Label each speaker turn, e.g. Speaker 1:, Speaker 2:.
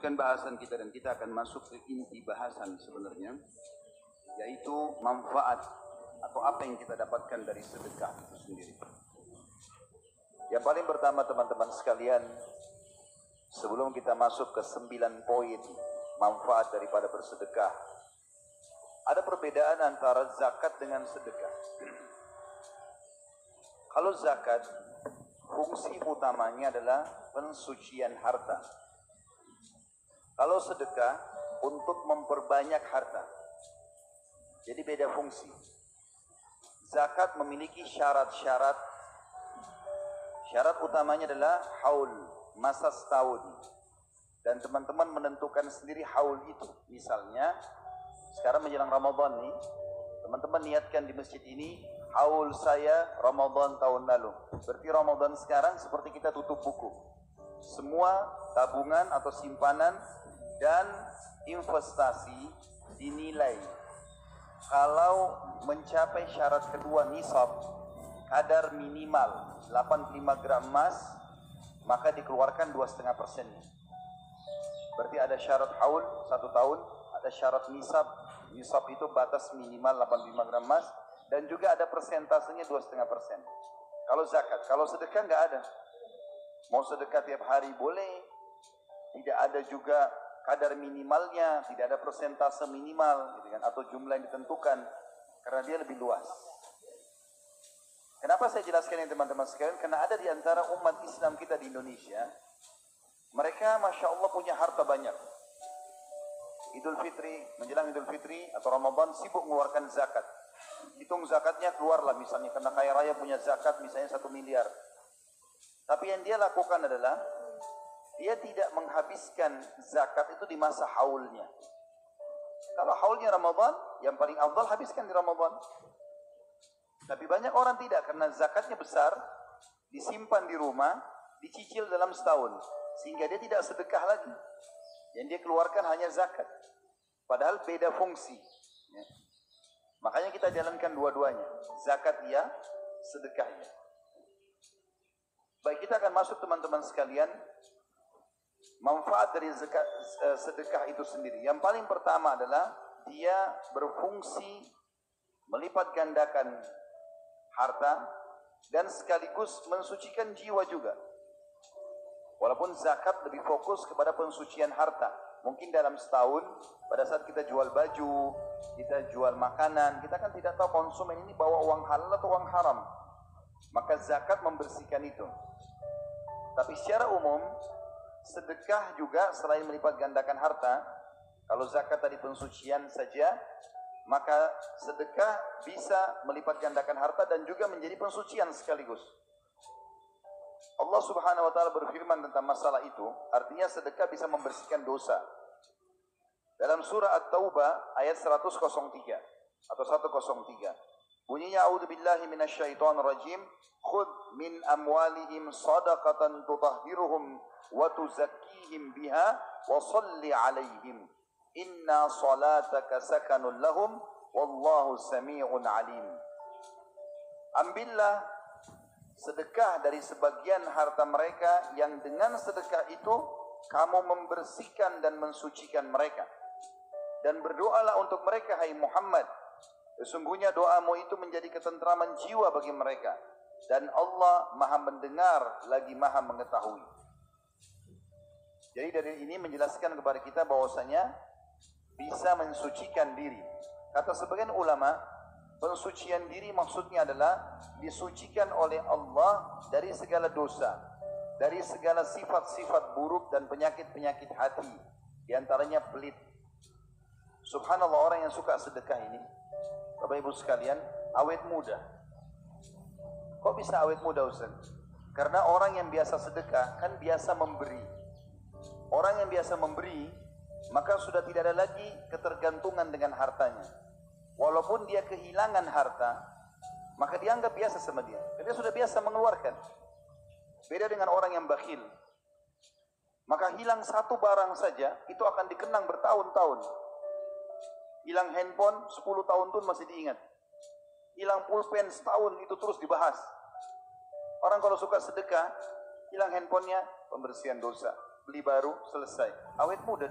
Speaker 1: melanjutkan bahasan kita dan kita akan masuk ke inti bahasan sebenarnya, yaitu manfaat atau apa yang kita dapatkan dari sedekah itu sendiri. Yang paling pertama teman-teman sekalian, sebelum kita masuk ke 9 poin manfaat daripada bersedekah, ada perbedaan antara zakat dengan sedekah. Kalau zakat, fungsi utamanya adalah pensucian harta. Kalau sedekah, untuk memperbanyak harta. Jadi beda fungsi. Zakat memiliki syarat-syarat. Syarat utamanya adalah haul, masa setahun. Dan teman-teman menentukan sendiri haul itu. Misalnya, sekarang menjelang Ramadan nih, teman-teman niatkan di masjid ini, haul saya Ramadan tahun lalu. Berarti Ramadan sekarang seperti kita tutup buku. Semua tabungan atau simpanan dan investasi dinilai. Kalau mencapai syarat kedua nisab, kadar minimal 85 gram emas, maka dikeluarkan 2,5%. Berarti ada syarat haul 1 tahun, ada syarat nisab. Nisab itu batas minimal 85 gram emas, dan juga ada persentasenya 2,5%. Kalau zakat, kalau sedekah nggak ada. Mau sedekah tiap hari boleh, tidak ada juga kadar minimalnya, tidak ada persentase minimal, gitu kan, atau jumlah yang ditentukan, karena dia lebih luas. Kenapa saya jelaskan ini teman-teman sekalian? Karena ada di antara umat Islam kita di Indonesia, mereka Masya Allah punya harta banyak. Idul Fitri, menjelang Idul Fitri atau Ramadan sibuk mengeluarkan zakat. Hitung zakatnya keluarlah misalnya, karena kaya raya punya zakat misalnya 1 miliar. Tapi yang dia lakukan adalah, dia tidak menghabiskan zakat itu di masa haulnya. Kalau haulnya Ramadan, yang paling afdal habiskan di Ramadan. Tapi banyak orang tidak, karena zakatnya besar, disimpan di rumah, dicicil dalam setahun. Sehingga dia tidak sedekah lagi. Yang dia keluarkan hanya zakat. Padahal beda fungsi. Ya. Makanya kita jalankan dua-duanya. Zakat ya, sedekah ya. Baik, kita akan masuk teman-teman sekalian. Manfaat dari zakat, sedekah itu sendiri. Yang paling pertama adalah dia berfungsi melipat gandakan harta dan sekaligus mensucikan jiwa juga. Walaupun zakat lebih fokus kepada pensucian harta. Mungkin dalam setahun, pada saat kita jual baju, kita jual makanan, kita kan tidak tahu konsumen ini bawa uang halal atau uang haram. Maka zakat membersihkan itu. Tapi secara umum, sedekah juga selain melipat gandakan harta, kalau zakat tadi pensucian saja, maka sedekah bisa melipat gandakan harta dan juga menjadi pensucian sekaligus. Allah Subhanahu wa taala berfirman tentang masalah itu, artinya sedekah bisa membersihkan dosa. Dalam surah At-Taubah ayat 103 atau 103. Bunyinya a'udzubillahi minasyaitonir rajim, khudh min amwalihim shadaqatan tutahhiruhum wa tuzakkihim biha wa shalli 'alaihim inna salataka sakanun lahum wallahu samii'un 'alim. Ambillah sedekah dari sebagian harta mereka yang dengan sedekah itu kamu membersihkan dan mensucikan mereka. Dan berdoalah untuk mereka, hai Muhammad. Sesungguhnya doamu itu menjadi ketentraman jiwa bagi mereka. Dan Allah maha mendengar lagi maha mengetahui. Jadi dari ini menjelaskan kepada kita bahwasanya bisa mensucikan diri. Kata sebagian ulama, pensucian diri maksudnya adalah disucikan oleh Allah dari segala dosa, dari segala sifat-sifat buruk dan penyakit-penyakit hati, di antaranya pelit. Subhanallah, orang yang suka sedekah ini, Bapak Ibu sekalian, awet muda. Kok bisa awet muda, Ustaz? Karena orang yang biasa sedekah kan biasa memberi. Orang yang biasa memberi, maka sudah tidak ada lagi ketergantungan dengan hartanya. Walaupun dia kehilangan harta, maka dianggap biasa sama dia. Dia sudah biasa mengeluarkan. Beda dengan orang yang bakhil. Maka hilang satu barang saja, itu akan dikenang bertahun-tahun. Hilang handphone, 10 tahun pun masih diingat. Hilang pulpen setahun, itu terus dibahas. Orang kalau suka sedekah, hilang handphonenya, pembersihan dosa. beli baru, selesai. Awet muda.